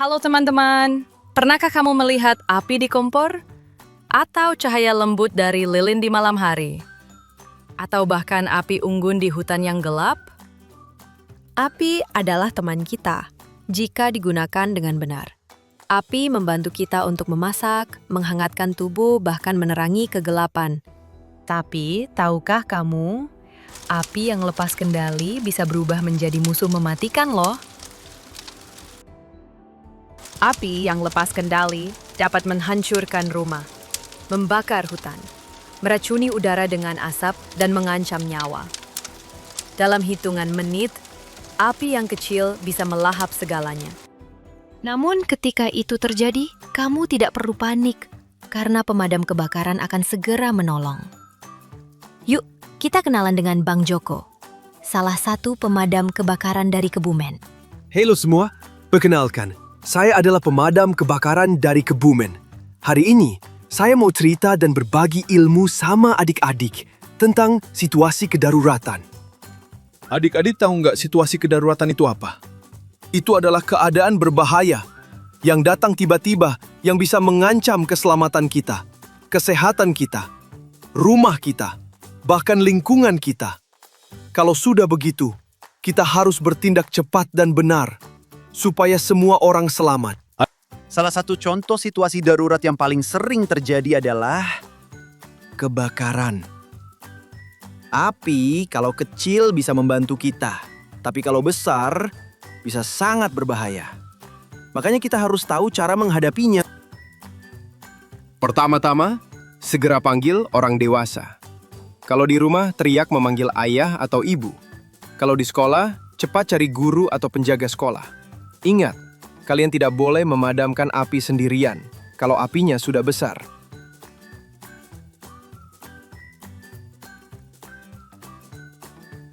Halo teman-teman, pernahkah kamu melihat api di kompor? Atau cahaya lembut dari lilin di malam hari? Atau bahkan api unggun di hutan yang gelap? Api adalah teman kita jika digunakan dengan benar. Api membantu kita untuk memasak, menghangatkan tubuh, bahkan menerangi kegelapan. Tapi, tahukah kamu, api yang lepas kendali bisa berubah menjadi musuh mematikan loh. Api yang lepas kendali dapat menghancurkan rumah, membakar hutan, meracuni udara dengan asap, dan mengancam nyawa. Dalam hitungan menit, api yang kecil bisa melahap segalanya. Namun ketika itu terjadi, kamu tidak perlu panik, karena pemadam kebakaran akan segera menolong. Yuk, kita kenalan dengan Bang Joko, salah satu pemadam kebakaran dari Kebumen. Halo semua, perkenalkan, saya adalah pemadam kebakaran dari Kebumen. Hari ini, saya mau cerita dan berbagi ilmu sama adik-adik tentang situasi kedaruratan. Adik-adik tahu nggak situasi kedaruratan itu apa? Itu adalah keadaan berbahaya yang datang tiba-tiba yang bisa mengancam keselamatan kita, kesehatan kita, rumah kita, bahkan lingkungan kita. Kalau sudah begitu, kita harus bertindak cepat dan benar supaya semua orang selamat. Salah satu contoh situasi darurat yang paling sering terjadi adalah kebakaran. Api kalau kecil bisa membantu kita, tapi kalau besar bisa sangat berbahaya. Makanya kita harus tahu cara menghadapinya. Pertama-tama, segera panggil orang dewasa. Kalau di rumah, teriak memanggil ayah atau ibu. Kalau di sekolah, cepat cari guru atau penjaga sekolah. Ingat, kalian tidak boleh memadamkan api sendirian kalau apinya sudah besar.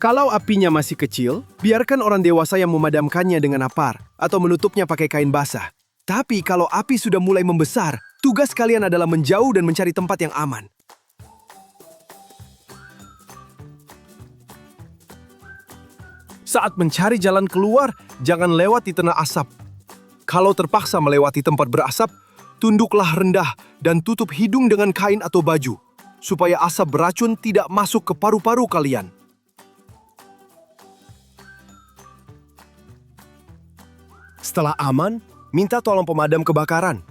Kalau apinya masih kecil, biarkan orang dewasa yang memadamkannya dengan apar atau menutupnya pakai kain basah. Tapi kalau api sudah mulai membesar, tugas kalian adalah menjauh dan mencari tempat yang aman. Saat mencari jalan keluar, jangan lewati tanah asap. Kalau terpaksa melewati tempat berasap, tunduklah rendah dan tutup hidung dengan kain atau baju, supaya asap beracun tidak masuk ke paru-paru kalian. Setelah aman, minta tolong pemadam kebakaran.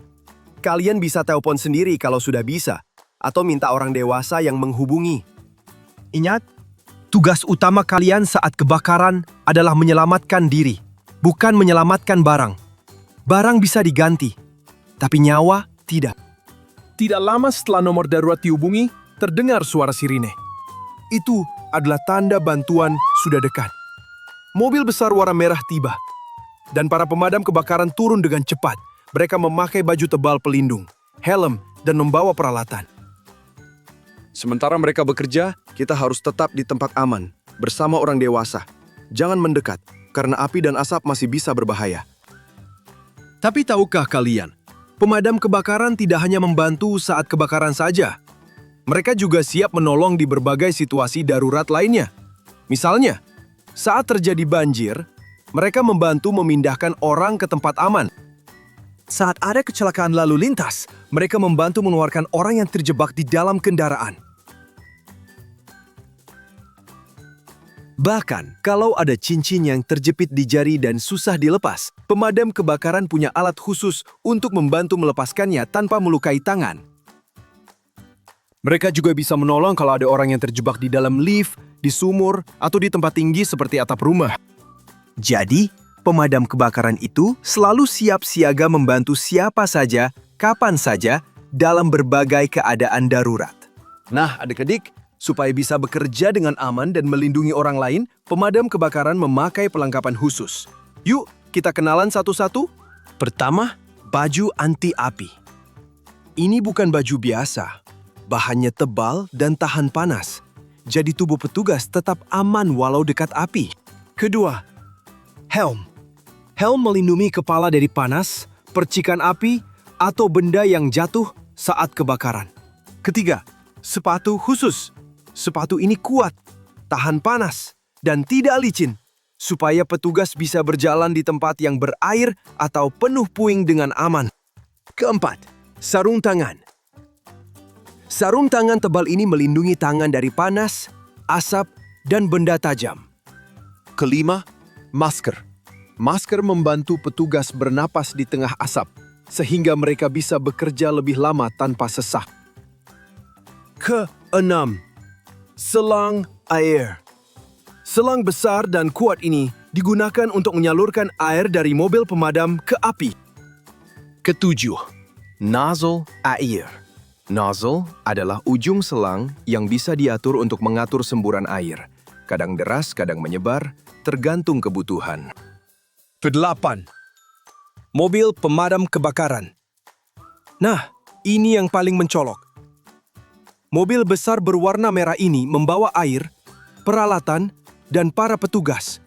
Kalian bisa telepon sendiri kalau sudah bisa, atau minta orang dewasa yang menghubungi. Ingat, tugas utama kalian saat kebakaran adalah menyelamatkan diri, bukan menyelamatkan barang. Barang bisa diganti, tapi nyawa tidak. Tidak lama setelah nomor darurat dihubungi, terdengar suara sirine. Itu adalah tanda bantuan sudah dekat. Mobil besar warna merah tiba, dan para pemadam kebakaran turun dengan cepat. Mereka memakai baju tebal pelindung, helm, dan membawa peralatan. Sementara mereka bekerja, kita harus tetap di tempat aman, bersama orang dewasa. Jangan mendekat, karena api dan asap masih bisa berbahaya. Tapi tahukah kalian, pemadam kebakaran tidak hanya membantu saat kebakaran saja. Mereka juga siap menolong di berbagai situasi darurat lainnya. Misalnya, saat terjadi banjir, mereka membantu memindahkan orang ke tempat aman. Saat ada kecelakaan lalu lintas, mereka membantu mengeluarkan orang yang terjebak di dalam kendaraan. Bahkan, kalau ada cincin yang terjepit di jari dan susah dilepas, pemadam kebakaran punya alat khusus untuk membantu melepaskannya tanpa melukai tangan. Mereka juga bisa menolong kalau ada orang yang terjebak di dalam lift, di sumur, atau di tempat tinggi seperti atap rumah. Jadi, pemadam kebakaran itu selalu siap siaga membantu siapa saja, kapan saja, dalam berbagai keadaan darurat. Nah, adik-adik, supaya bisa bekerja dengan aman dan melindungi orang lain, pemadam kebakaran memakai perlengkapan khusus. Yuk, kita kenalan satu-satu. Pertama, baju anti api. Ini bukan baju biasa. Bahannya tebal dan tahan panas. Jadi tubuh petugas tetap aman walau dekat api. Kedua, helm. Helm melindungi kepala dari panas, percikan api, atau benda yang jatuh saat kebakaran. Ketiga, sepatu khusus. Sepatu ini kuat, tahan panas, dan tidak licin. supaya petugas bisa berjalan di tempat yang berair atau penuh puing dengan aman. Keempat, sarung tangan. Sarung tangan tebal ini melindungi tangan dari panas, asap, dan benda tajam. Kelima, masker. Masker membantu petugas bernapas di tengah asap, sehingga mereka bisa bekerja lebih lama tanpa sesak. Keenam, selang air. Selang besar dan kuat ini digunakan untuk menyalurkan air dari mobil pemadam ke api. Ketujuh, nozzle air. Nozzle adalah ujung selang yang bisa diatur untuk mengatur semburan air. Kadang deras, kadang menyebar, tergantung kebutuhan. Kedelapan, mobil pemadam kebakaran. Nah, ini yang paling mencolok. Mobil besar berwarna merah ini membawa air, peralatan, dan para petugas.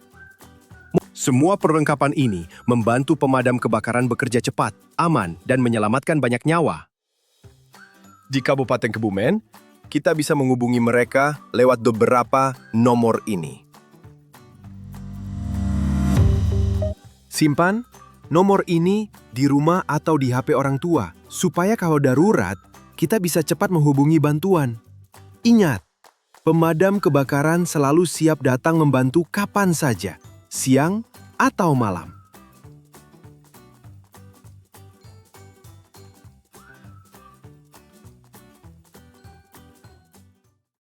Semua perlengkapan ini membantu pemadam kebakaran bekerja cepat, aman, dan menyelamatkan banyak nyawa. Di Kabupaten Kebumen, kita bisa menghubungi mereka lewat beberapa nomor ini. Simpan nomor ini di rumah atau di HP orang tua, supaya kalau darurat, kita bisa cepat menghubungi bantuan. Ingat, pemadam kebakaran selalu siap datang membantu kapan saja, siang atau malam.